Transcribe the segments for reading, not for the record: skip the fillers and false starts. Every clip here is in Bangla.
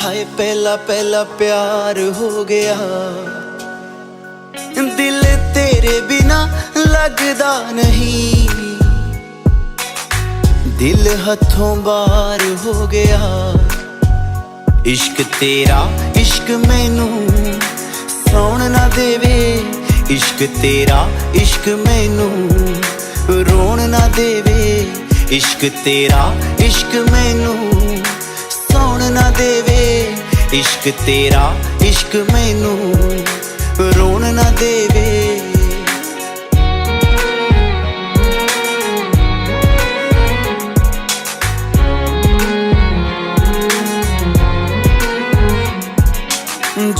हाय पहला पहला प्यार हो गया, दिल तेरे बिना लगदा नहीं, दिल हथों बाहर हो गया। इश्क तेरा इश्क मैनू सौण ना देवे, इश्क तेरा इश्क मैनू रोण ना देवे, इश्क तेरा इश्क मैनू सौण ना देवे, इश्क तेरा इश्क मैनू रोण ना देवे।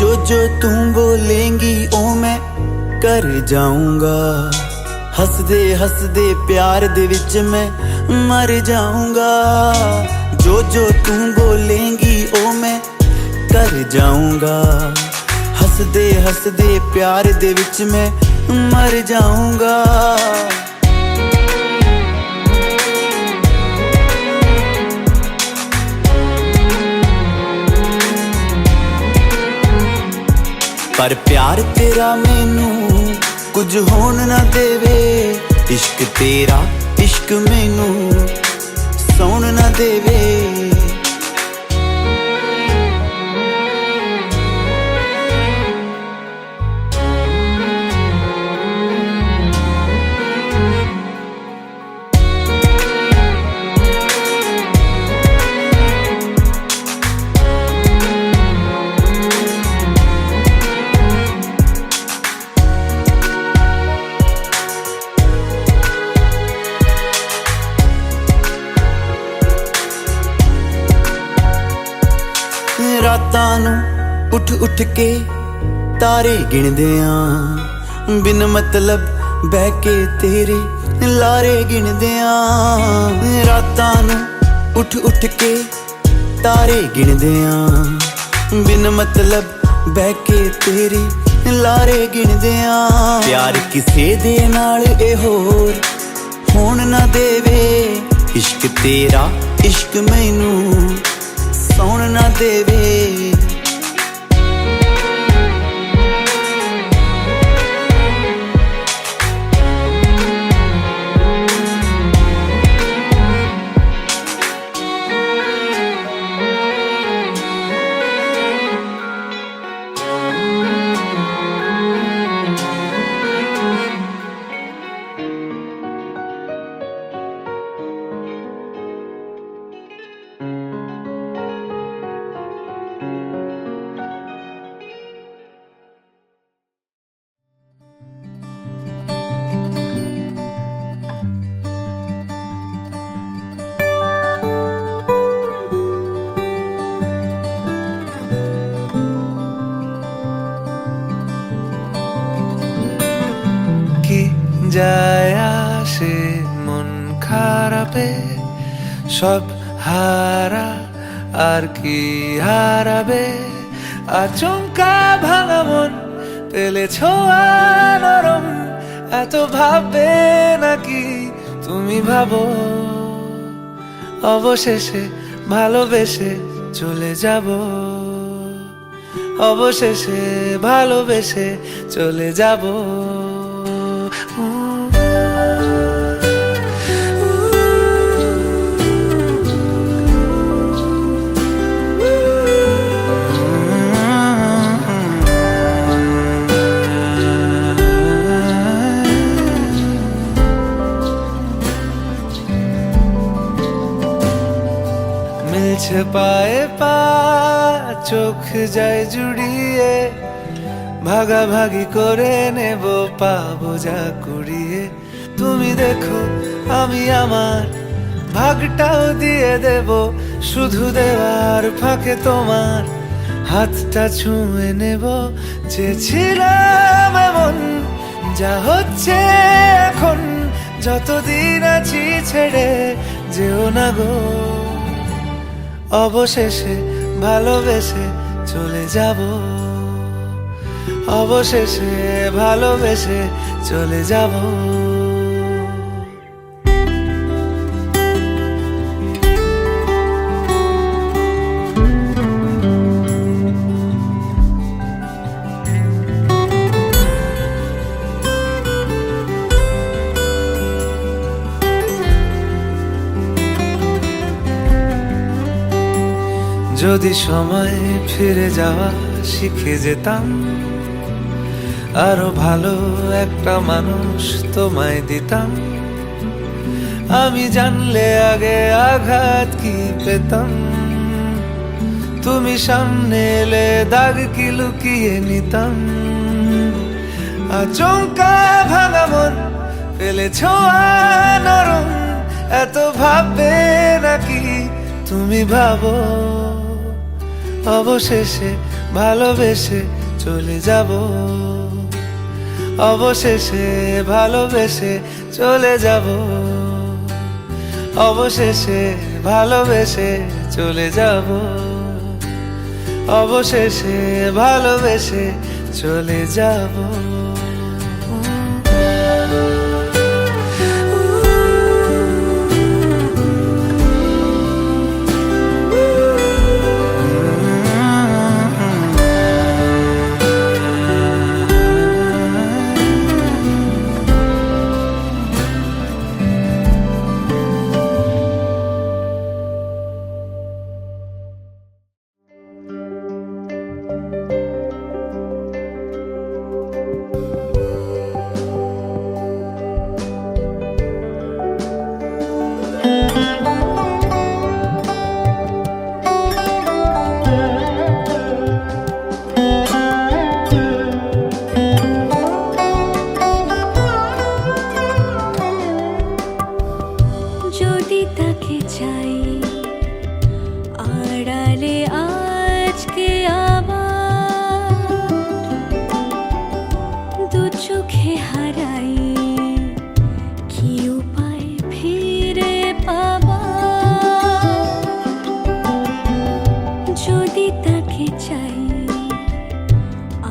जो जो तू बोलेंगी ओ मैं कर जाऊंगा, हसदे हसदे प्यार दे विच मैं मर जाऊंगा। जो जो तू बोलेंगी ओ मैं कर जाऊंगा, हसदे हसदे प्यार दे विच मैं मर जाऊंगा। पर प्यार तेरा मैनू कुछ होन ना देवे, इश्क तेरा इश्क मैनू सौण ना देवे। रातां नूं उठ उठ के तारे गिणदे आं, बिन मतलब बह के तेरे लारे गिणदे आं। रातां नूं उठ उठ के तारे गिणदे आं, बिन मतलब बह के तेरे लारे गिणदे आं। प्यार किसे दे नाल ए होर होण ना देवे, इश्क तेरा इश्क मैनू सौण ना देवे। যায় আসে মন খারাপে, সব হারা আর কি হারাবে। আচমকা ভাঙা মন পেলে ছোঁয়া নরম, এত ভাববে নাকি তুমি ভাবো। অবশেষে ভালোবেসে চলে যাব, অবশেষে ভালোবেসে চলে যাব। মিলছে পায়ে পা, চোখ যায় জুড়িয়ে, ভাগাভাগি করে নেব পাবো যা কুড়িয়ে। তুমি দেখো আমি আমার ভাগটাও দিয়ে দেব, শুধু দেওয়ার ফাঁকে তোমার হাতটা ছুঁয়ে নেব। চেয়েছিলাম এমন যা হচ্ছে এখন, যতদিন আছি ছেড়ে যেও না গো। অবশেষে ভালোবেসে চলে যাব, অবশেষে ভালোবেসে চলে যাব। যদি সময় ফিরে যাওয়া শিখে যেতাম, আরো ভালো একটা মানুষ তোমায় দিতাম। আমি জানলে আগে আঘাত কি পেতাম, তুমি সামনে এলে দাগ কি লুকিয়ে নিতাম। আচমকা ভাঙা মন ফেলেছ নরম, এত ভাববে নাকি তুমি ভাবো। অবশেষে ভালোবেসে চলে যাব, অবশেষে ভালোবেসে চলে যাব, অবশেষে ভালোবেসে চলে যাব, অবশেষে ভালোবেসে চলে যাব। যদি তাকে চাই আড়ালে আজকে আবার, দু চোখে হারাই কি উপায় ফিরে পাবার। যদি তাকে চাই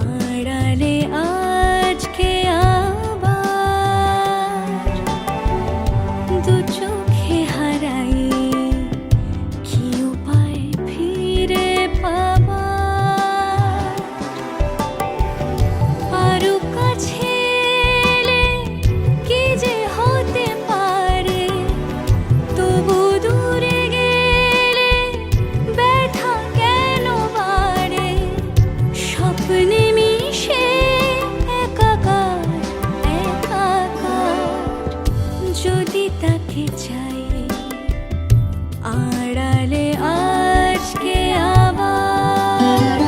আড়ালে আজকে আবার, দু চোখে হারাই কি উপায় ফিরে পাবার। আরো কাছে এলে কি যে হতে পারে, তবু দূরে গেলে ব্যথা কেন বাড়ে। স্বপ্নে মিশে একাকার একাকার, যদি তাকে চাই আড়ালে আজকে আবার,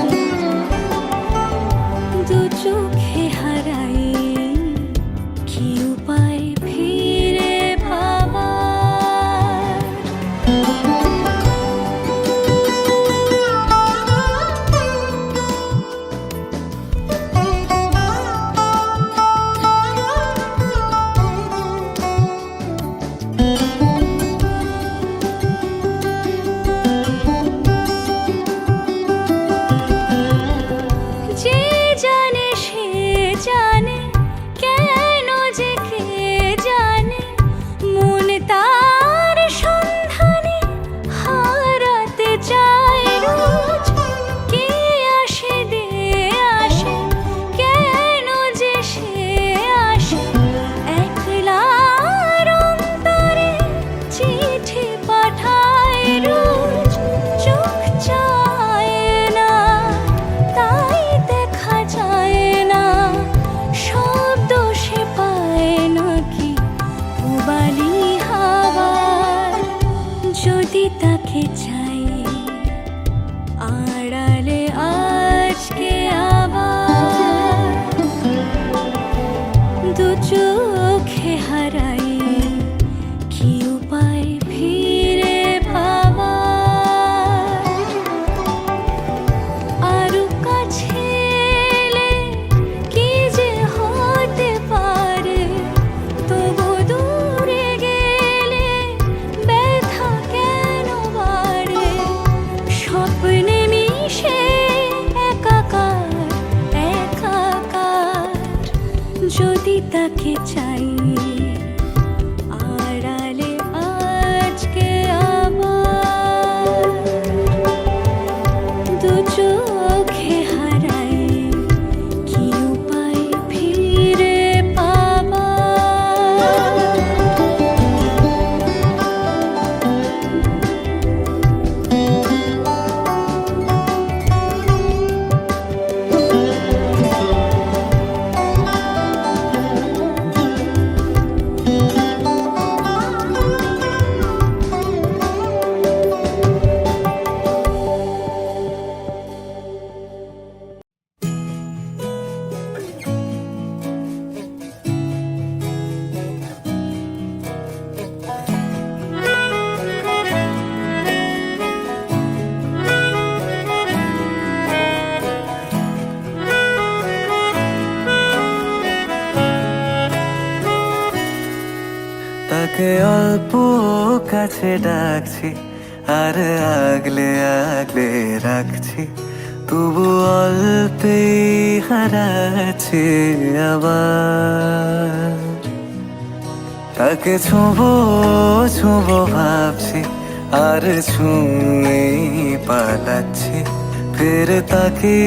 দু চোখে হারাই কি উপায় ফিরে পাবার। যে জানে সে জানে, কেন যে কে জানে, মন তার সন্ধানে হারাতে চায় রোজ। কে আসে দে আসে, কেন যে সে আসে, একলার অন্তরে চিঠি পাঠায় রোজ। চোখ চায় না তাই দেখা যায় না, শব্দ সে পায় নাকি পুবালি হাওয়ার। যদি তাকে চাই আড়ালে আজকে আবার, দু চোখে হারাই কি উপায় ফিরে পাবার। আরো কাছে এলে কি যে হতে পারে, তবু দূরে গেলে ব্যথা কেন বাড়ে। স্বপ্নে মিশে একাকার একাকার, যদি তাকে চাই আড়ালে আজকে আবার, দু চোখে হারাই কি উপায় ফিরে পাবার। তাকে অল্প কাছে ডাকছি আর আগলে আগলে রাখছি, তবু অল্পে হারাচ্ছে আবার। তাকে ছোঁবো ছোঁবো ভাবছি আর ছুঁয়ে পালাচ্ছি, ফের তাকে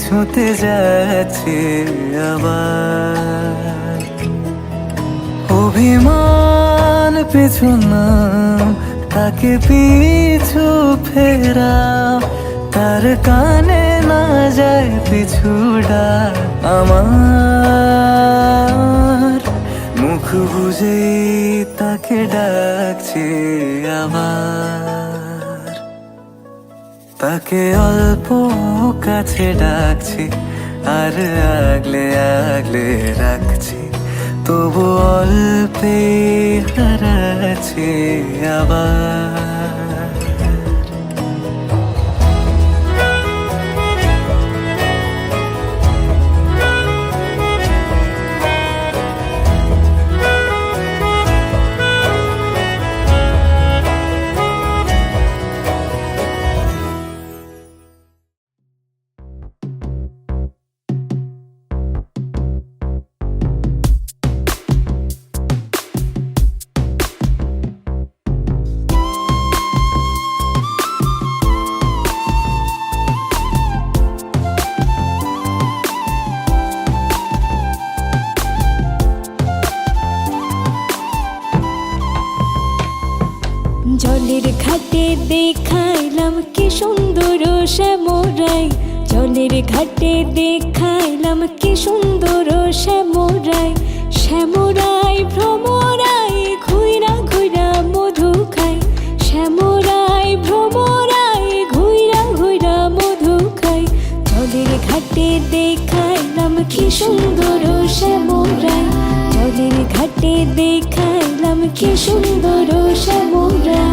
ছুঁতে যাচ্ছে আবার। অভিমান পিছু না, তাকে পিছু ফেরা, তার কানে না যায় পিছুডা আমার। মুখ বুঝে তাকে ডাকছে আবার। তাকে অল্প কাছে ডাকছি আর আগলে আগলে রাখছি, তবু অল্পে হারাচ্ছে আবার। জলের ঘাটে দেখাইলাম কি সুন্দর শ্যামরাই, জলের ঘাটে দেখাইলাম কি সুন্দর শ্যামরাই। শ্যামরাই ভ্রমরাই ঘুইরা ঘুইরা মধু খাই, শ্যামরাই ভ্রমরাই ঘুইরা ঘুইরা মধু খাই। জলের ঘাটে দেখাইলাম কি সুন্দর শ্যামরাই, জলের ঘাটে দেখাইলাম কি সুন্দর শ্যামরাই।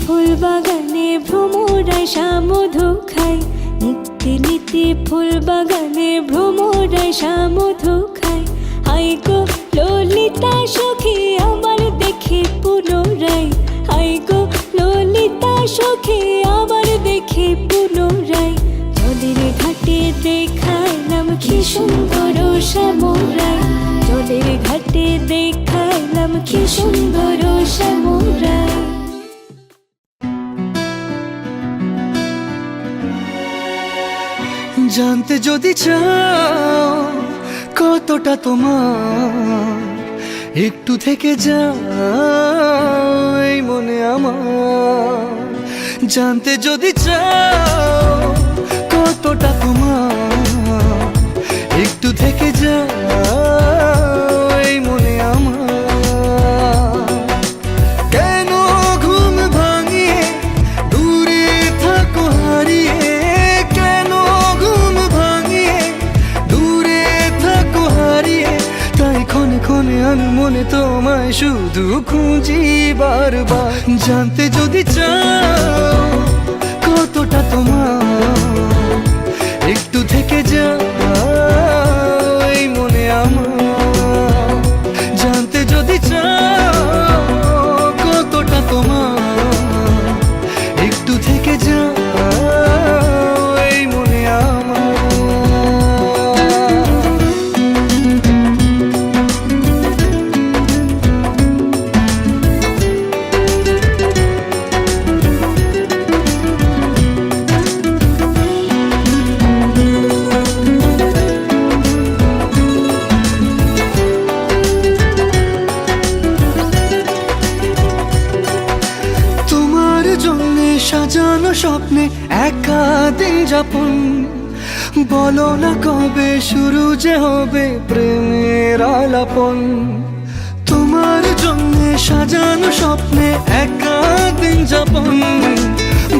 ফুল বাগানে ভ্রমরাই মধু খাই, নিত্যি নিত্যি ফুল বাগানে ভ্রমরাই মধু খাই। হাই গো ললিতা সখী আমার দেখি পুনরাই, হাই গো ললিতা সখী আমার দেখি পুনরাই। জলের ঘাটে দেখাইলাম কি সুন্দর শ্যামরাই, জলের ঘাটে দেখাইলাম কি সুন্দর শ্যামরাই। জানতে যদি চাও কতটা তোমার, একটু থেকে যাও এই মনে আমার। জানতে যদি চাও কতটা তোমার, একটু থেকে যাও এই মনে আমার। কেন ঘুম ভাঙিয়ে দূরে থাকো হারিয়ে, কেন ঘুম ভাঙিয়ে দূরে থাকো হারিয়ে। তাই ক্ষণে ক্ষণে আমি মনে তোমায় শুধু খুঁজি বারবার। জানতে যদি চাও কতটা তোমার, একটু থেকে যাও এই মনে আমার। জানতে যদি চাও কতটা তোমার, একটু থেকে যাও এই মনে আমার। সাজানো স্বপ্নে একা দিন যাপন, বলো না কবে শুরু যে হবে প্রেমের আলাপন। তোমার জন্য সাজানো স্বপ্নে একা দিন যাপন।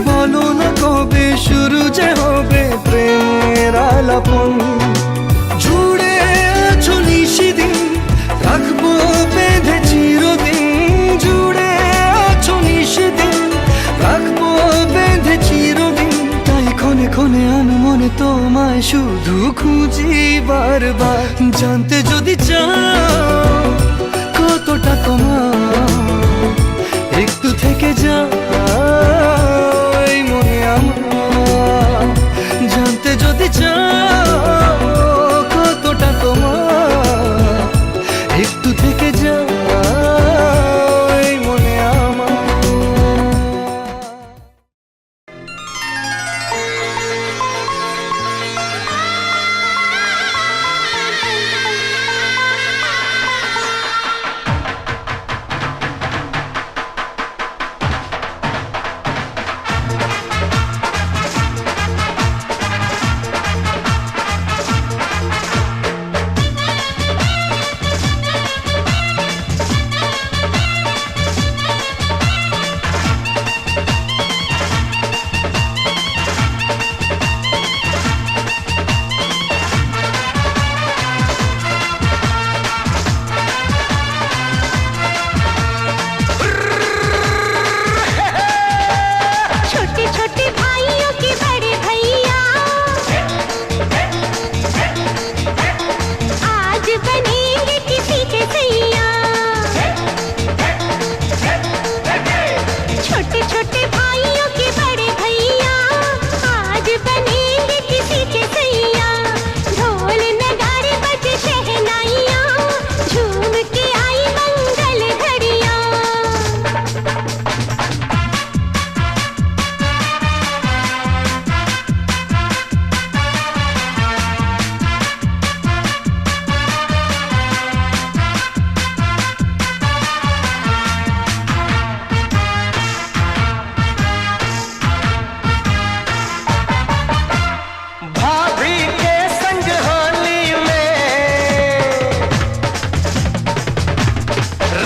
বলো না কবে শুরু যে হবে প্রেমের আলাপন। জুড়ে আছো নিশিদিন রাখবো বেঁধে চিরদিন। জুড়ে আছো নিশিদিন রাখবো বেঁধে চিরদিন। তাই ক্ষণে ক্ষণে আনমনে তোমায় শুধু খুঁজি বারবার। জানতে যদি চাও কতটা তোমার একটু থেকে যাও এই মনে আমার। জানতে যদি চাও কতটা তোমার একটু থেকে যাও এই মনে আমার। छोटे छोटे भाइयों के बड़े भैया आज बनेंगे किसी के सैया। छोटे छोटे भाइयों के बड़े भैया आज बनेंगे किसी के सैया। ढोल नगाड़े बजे शहनाइयाँ झूम के आई मंगल घड़ियाँ। भाभी के संग होली में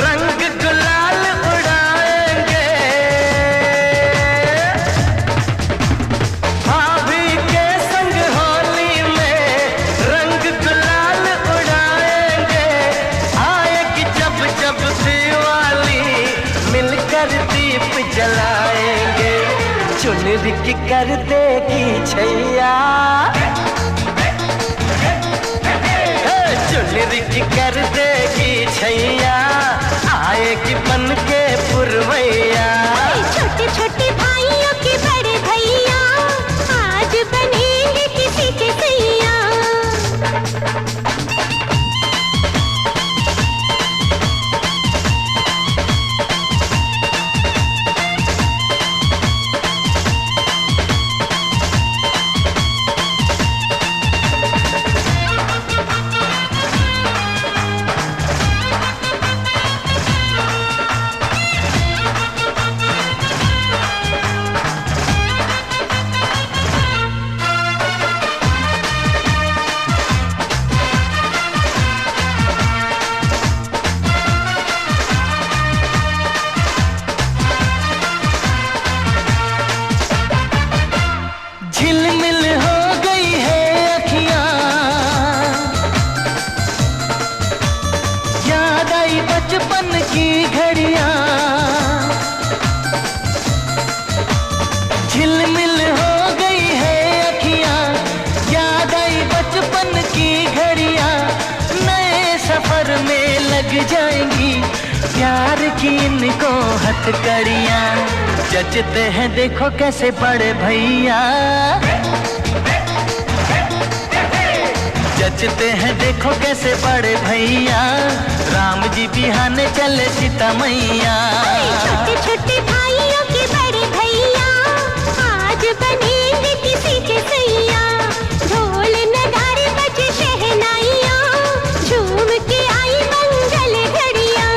रंग गुलाल उड़ाएंगे। भाभी के संग होली में रंग गुलाल उड़ाएंगे। आएगी जब जब दिवाली मिलकर दीप जलाएंगे। चुनरी की कर देगी छैया। चुनरी की कर देगी छैया। आएगी बन के पुरवैया। छोटे छोटे भाइयों के बड़े भैया आज बनेंगे किसी के सैया। झिलमिल हो गई है अखियां। याद आई बचपन की घड़ियां। झिलमिल हो गई है अखियां। याद आई बचपन की घड़ियां। नए सफर में लग जाएंगी प्यार की इनको हथकड़ियां। जचते हैं देखो कैसे बड़े भैया। जचते हैं देखो कैसे बड़े भैया। राम जी बिहाने चले सीता मैया। छोटे छोटे भाइयों के बड़े भैया आज बनेंगे किसी के सैया। ढोल नगाड़े बजे शहनाइयाँ झूम के आई मंगल घड़ियाँ।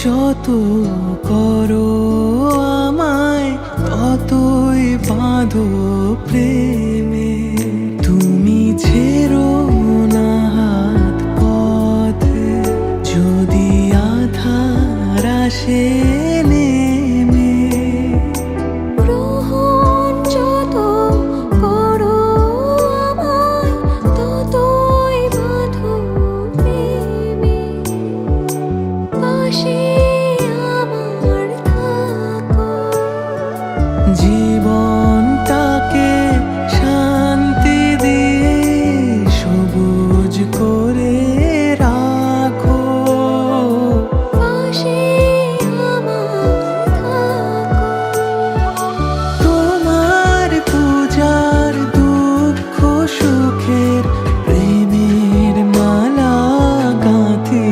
যত করো আমায় ততই বাঁধো প্রেমে। তুমি ছেড়ো না হাত পথে যদি আধার আসে নেমে। গ্রহণ যত করো আমায় ততই বাঁধো প্রেমে। পাশে আমার থাকো। জীবনটাকে শান্তি দিয়ে সবুজ করে রাখো। পাশে আমার থাকো। তোমার পূজার দুঃখ সুখের প্রেমের মালা গাঁথি।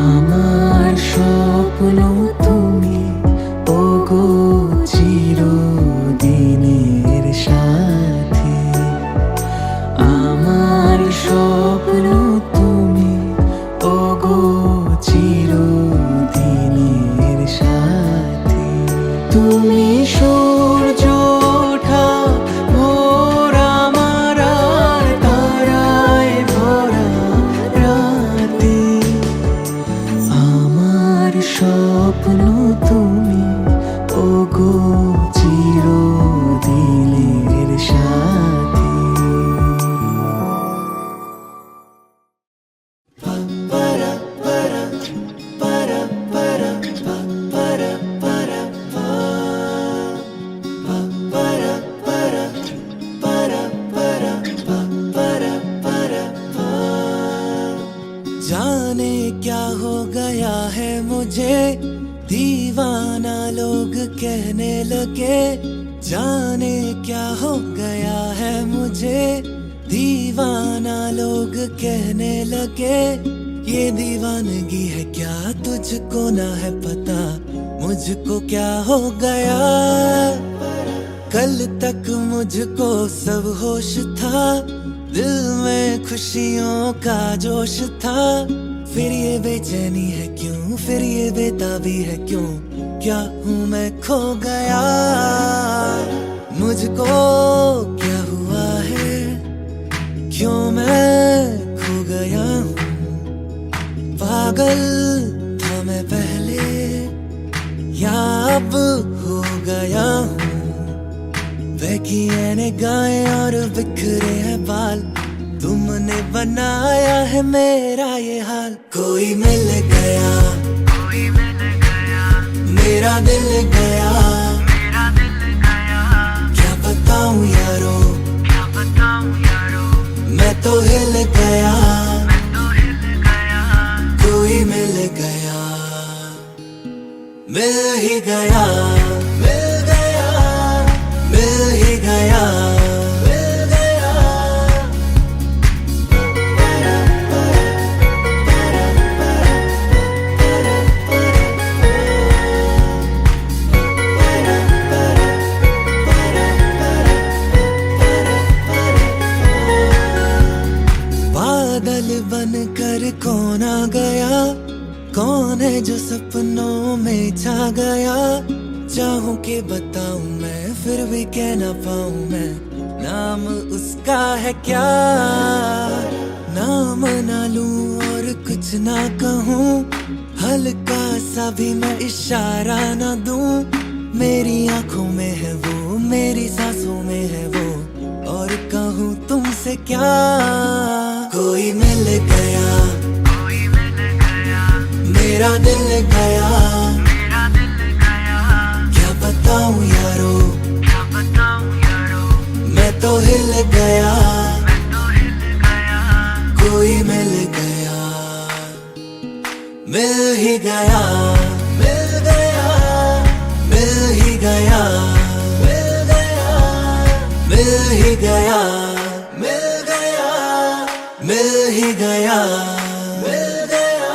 আমার স্বপ্ন তুমি ওগো চিরদিনের সাথী। আমার স্বপ্ন তুমি ওগো চিরদিনের সাথী। তুমি সূর্য ওঠা ভোর আমার আর তারায় ভরা রাতে। আমার স্বপ্ন তুমি ওগো চিরদিনের সাথী। जाने क्या हो गया है मुझे दीवाना लोग कहने लगे। जाने क्या हो गया है मुझे दीवाना लोग कहने लगे। ये दीवानगी है क्या तुझको ना है पता मुझको क्या हो गया। कल तक मुझको सब होश था दिल में खुशियों का जोश था। फिर ये बेचैनी है क्यों फिर ये बेताबी है क्यों क्या हूँ मैं खो गया। मुझको क्या हुआ है क्यों मैं खो गया हूँ। पागल था मैं पहले या अब हो गया हूँ। बहकी गाएं और बिखरे हैं बाल तुमने बनाया है मेरा ये हाल। कोई मिल गया मेरा दिल गया क्या बताऊं यारो मैं तो हिल गया। कोई मिल गया मिल ही गया मिल गया मिल ही गया मिल गया। बादल बनकर कौन आ गया कौन है जो सपनों में छा गया। चाहूं के बताऊं मैं फिर भी कह ना पाऊं मैं नाम उसका है क्या। नाम ना लूं और कुछ ना कहूं हल्का सा भी मैं इशारा ना दूं। मेरी आंखों में है वो मेरी सांसों में है वो और कहूं तुमसे क्या। कोई मिल गया मेरा दिल गया क्या बताऊं यारो मैं तो हिल गया। कोई मिल गया मिल ही गया मिल गया मिल ही गया मिल गया मिल ही गया मिल गया मिल ही गया मिल गया।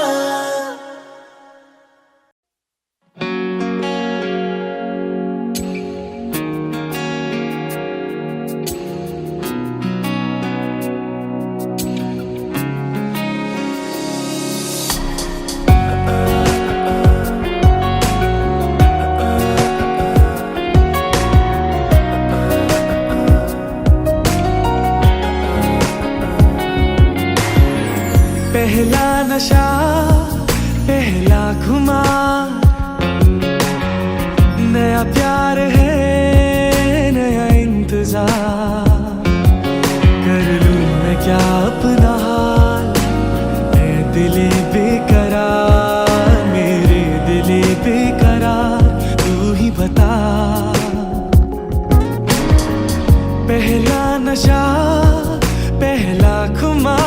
पहला खुमार, नया प्यार है, नया इंतजार। कर लूं मैं क्या अपना हाल, ऐ दिले बेकरार, मेरे दिले बेकरार, तू ही बता। पहला नशा, पहला खुमार।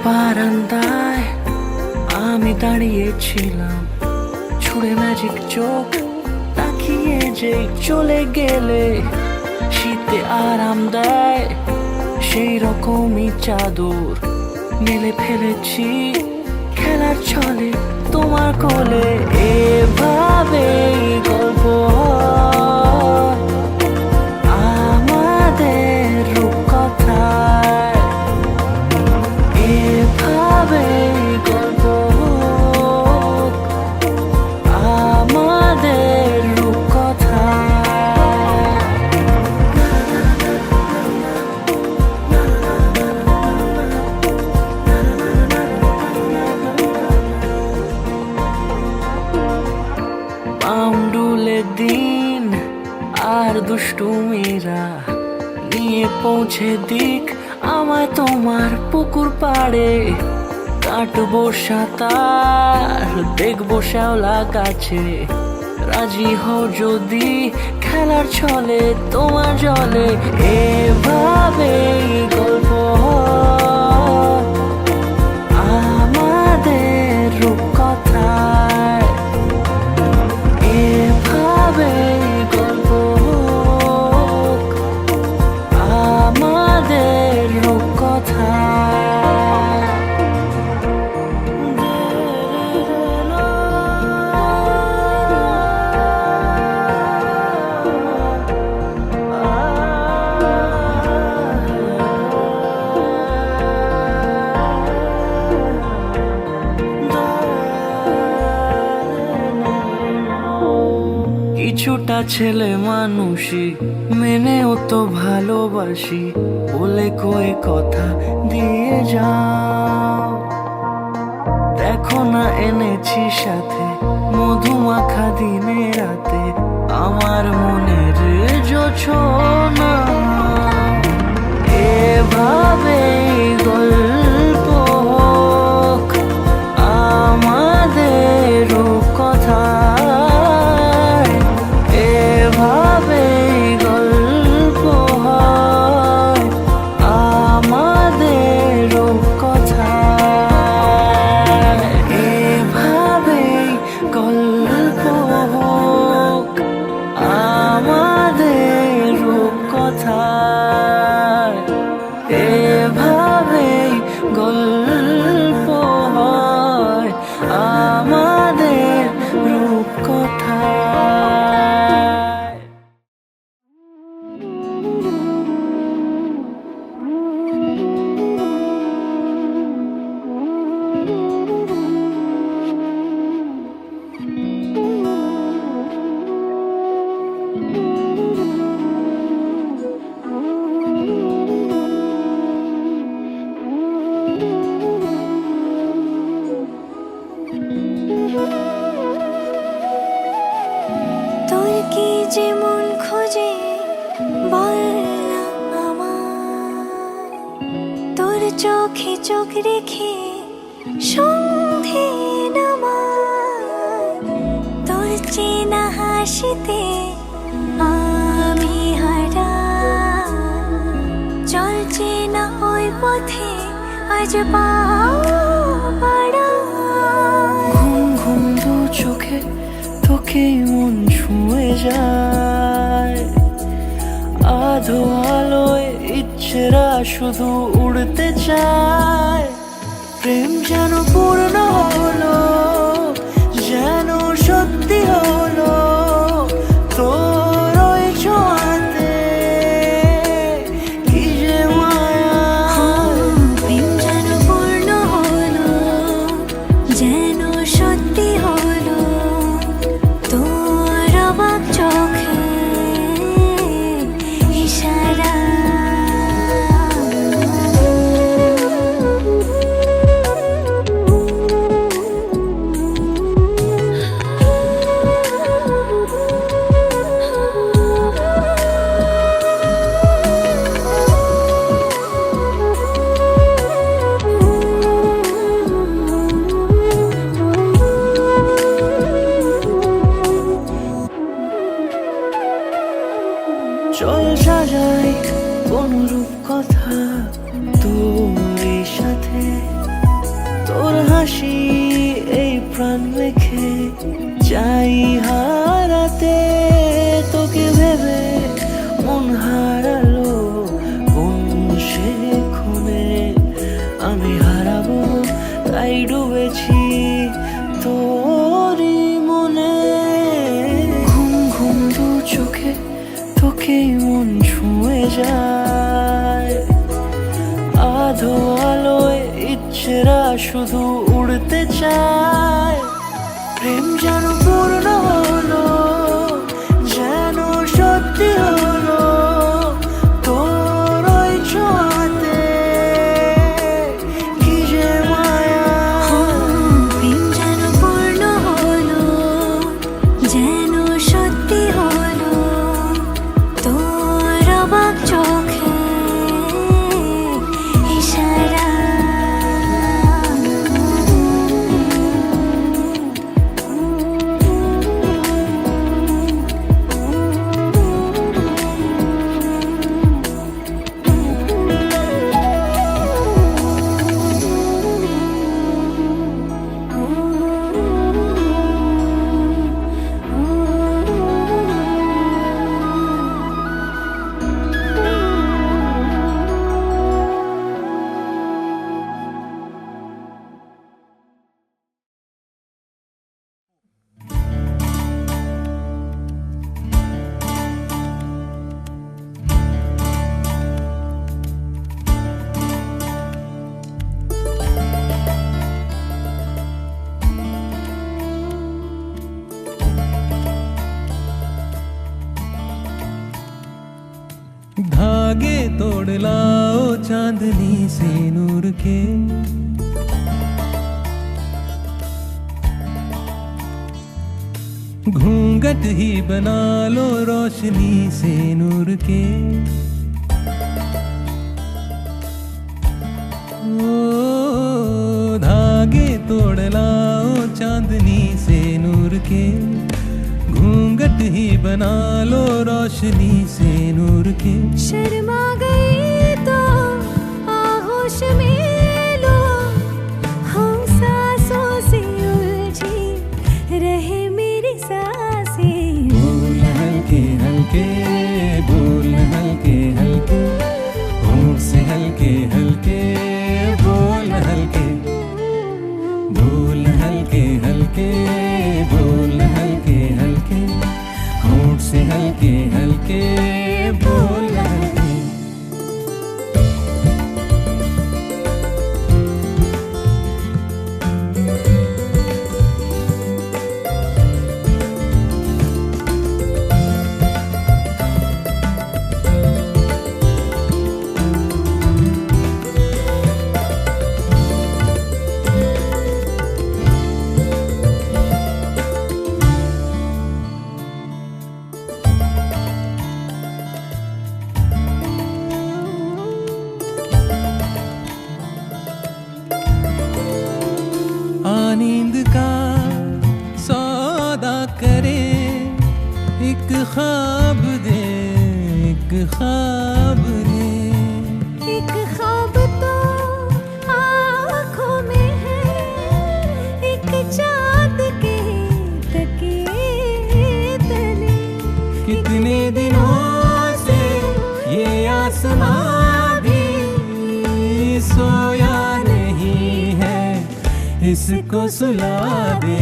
বারান্দায় আমি দাঁড়িয়েছিলাম, ছুড়ে ম্যাজিক চোখ তাকিয়ে যে চলে গেলে শীতে আরাম দেয় সেই রকমই চাদর মেলে ফেলেছি খেলার ছলে তোমার কোলে। এভাবে গল্প হয় আমাদের রূপকথায়, এভাবে গল্প হোক আমাদের রূপকথায়। পাউন্ডুলে দিন আর দুষ্টুমিরা নিয়ে পৌঁছে দিক আমায় তোমার পুকুর পাড়ে। কাটবো সাঁতার, দেখবো শ্যাওলা গাছে, রাজি হও যদি খেলার ছলে তোমার জলে। এভাবে গল্প হয় আমাদের রূপকথায়, এভাবে গল্প হোক আমাদের রূপকথায়। কিছুটা ছেলে মানুষই মেনেও তো ভালোবাসি, বলে কয়ে কথা দিয়ে যাও। দেখো না এনেছি সাথে মধুমাখা দিনে রাতে আমার মনের জোছনা। এভাবে গল্প হোক আমাদের রূপকথায়, এভাবে গল্প হয় আমাদের রূপকথায়, এভাবে গল্প হোক আমাদের রূপকথায়, এভাবে গল্প হয় আমাদের রূপকথায়। তোর কি যে মন খোঁজে বল না আমায়, তোর চোখে চোখ রেখে সন্ধে নামায়, তোর চেনা হাসিতে আমি হারাই, চল চেনা ওই পথে আজ পাও বাড়াই। ঘুম ঘুম দু চোখে তোকে মন ছুঁয়ে যায়, আধো আলোয় ইচ্ছেরা শুধু উড়তে চায়। প্রেম যেন পূর্ণ হলো, যেন সত্যি হলো তোর ওই ছোঁয়াতে, কি যে মায়া। প্রেম যেন পূর্ণ হলো, যেন সত্যি হলো তোর অবাক চোখে ইশারা। চল সাজাই কোন রূপকথা তোর সাথে। তোর হাসি এই প্রাণ রেখে চাই হারাতে তোকে ভেবে মন হারালো কোন সে খুনে আমি হারাবো তাই ডুবেছি তোরই মনে ঘুম ঘুম দু চোখে তোকেই মন ছুঁয়ে যায় আধো আলোয় ইচ্ছেরা শুধু উড়তে চায় প্রেম যেন পূর্ণ হলো যেন সত্যি হলো তোর ওই ছোঁয়াতে কি যে মায়া প্রেম যেন পূর্ণ হলো যেন সত্যি হলো তোর অবাক চোখে ইশারা धागे तोड़ लाओ चांदनी से नूर के घूंघट ही बना लो रोशनी से नूर के ओ धागे तोड़ लाओ चांदनी से नूर के घूंघट ही बना लो रोशनी से नूर के शर्मा गई तो आहोश में लो हम सांसों से उलझी रहे मेरी सांसें बोल हल्के हल्के बोल हल्के हल्के होंठ से हल्के हल्के बोल हल्के बोल हल्के हल्के बोल हल्के हल्के होंठ से हल्के हल्के बोल हल्के नींद का सौदा करे एक ख्वाब दे एक ख्वाब ने एक ख्वाब तो आँखों में है एक चाँद के तकिए तले कितने दिनों से ये आसमां भी सोया नहीं है इसको सुला दे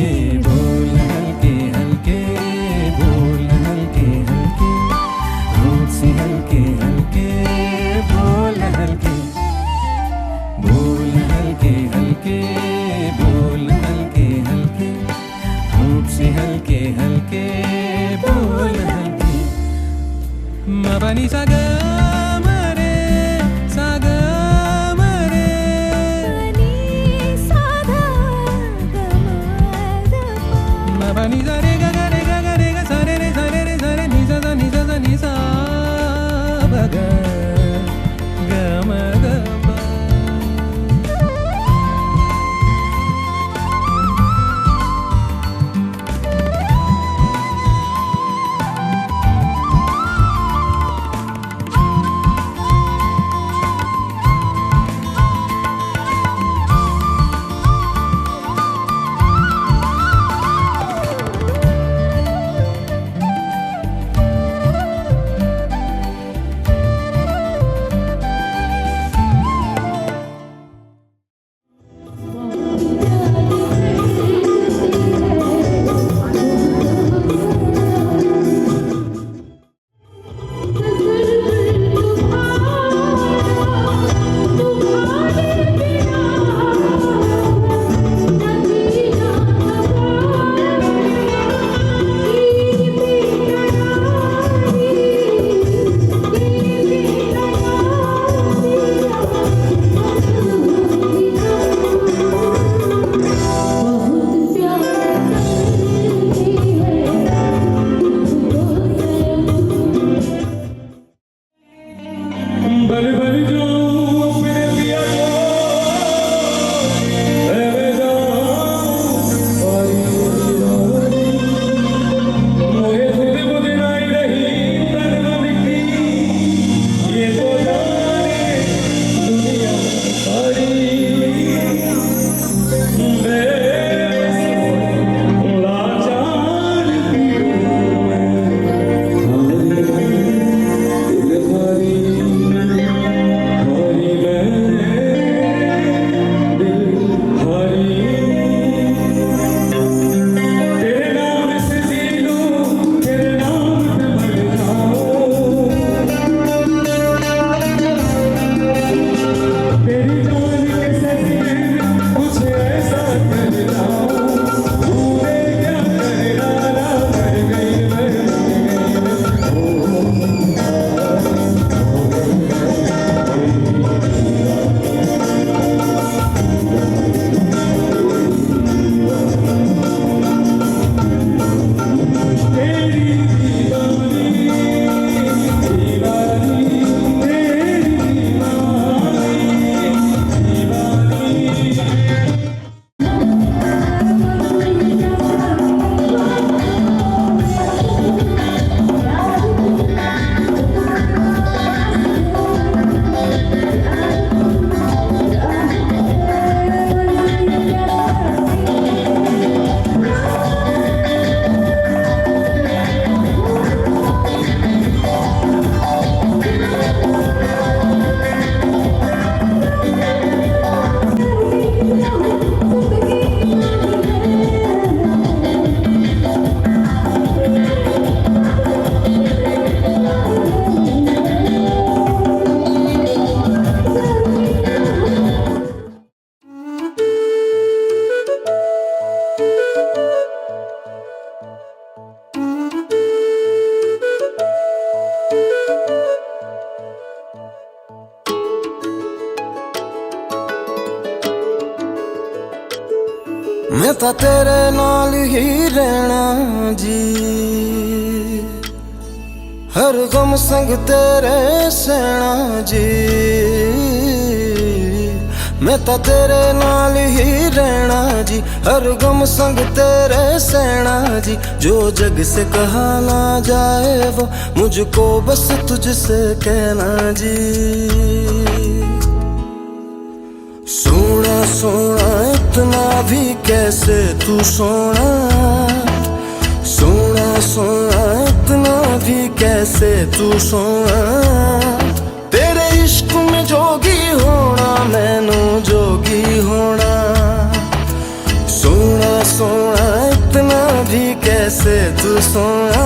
बोल हल्के हल्के बोल हल्के हल्के होंठ से हल्के हल्के बोल हल्के बोल हल्के हल्के बोल हल्के हल्के होंठ से हल्के हल्के बोल हल्के मबनी सा ग मरे सा ग मरे साधा मबनी सा रे ग रे ग रे ग सा रे रे नि सा ब ग ग म ग ब मैं तां तेरे नाल ही रहना जी, हर गम संग तेरे सहना जी। मैं तां तेरे नाल ही रहना जी, हर गम संग तेरे सहना जी। जो जग से कहा ना जाए वो मुझको बस तुझसे कहना जी। सोना सोना इतना भी कैसे तू सोना, सोना सोना इतना भी कैसे तू सोना। तेरे इश्क में जोगी होना मैनू जोगी होना। सोना सोना इतना भी कैसे तू सोना।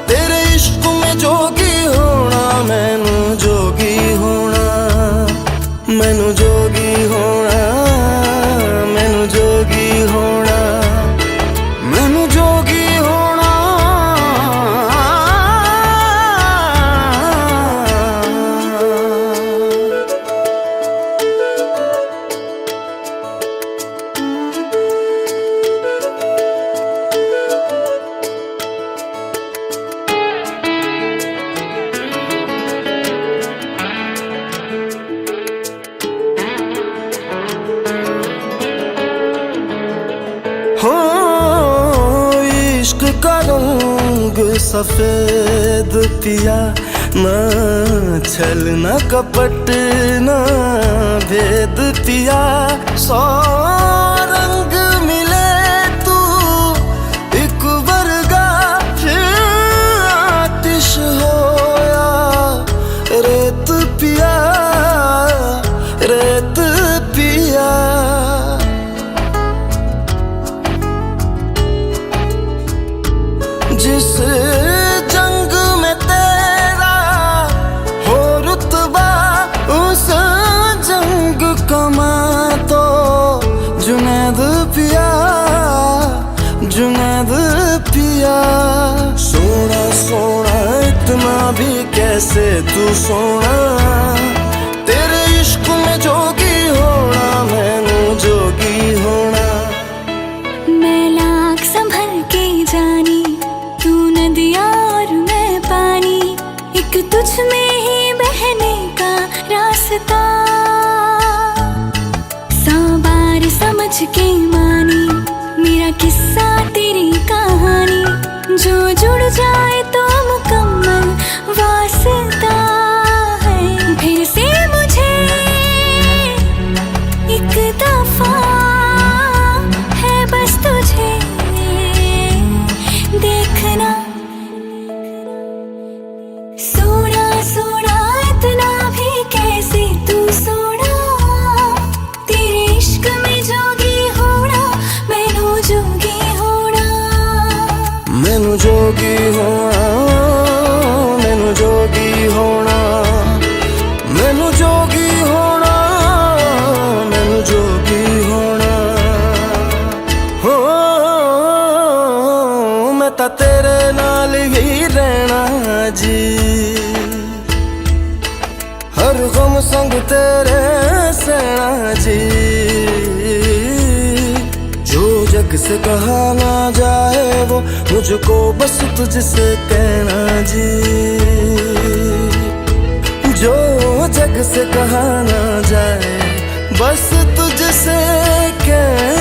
तेरे इश्क में जोगी होना मैनू जोगी होना। मैनू जोगी होना, मैनू जोगी होना, मैनू जोगी होना। हो इश्क का रंग सफेद पिया, ना छल ना कपट ना भेद पिया। सौ रंग मिले तू एक वर्गा, फिर आतिश होया रेत पिया, रेत पिया। जिस जंग में तेरा हो रुतबा, उस जंग कमा तो जुनैद पिया, जुनैद पिया। सोना सोना इतना भी कैसे तू सोना। तेरे इश्क में जोगी होना मैनू जोगी होना। मैं लाख संभल के जानी, तू नदिया और मैं पानी, एक तुझ में ही बहने का रास्ता। 100 बार समझ के मानी मेरा किस्सा तेरी कहानी। जो जुड़ जाए तो मुकम्मल वास्ता है। फिर से मुझे एक दफा है बस तुझे देखना। सोना सोना इतना भी कैसे तू सोना। तेरे इश्क में जोगी होना मैनू जोगी होना। मैनू जोगी होना, मैनू जोगी होना, मैनू जोगी होना, मैनू जोगी होना। हो मैं तां तेरे नाल ही रहना जी, हर गम संग तेरे सहना जी। जो जग से कहा ना जाए वो मुझको बस तुझसे कहना जी। जो जग से कहा ना जाए बस तुझसे कहना।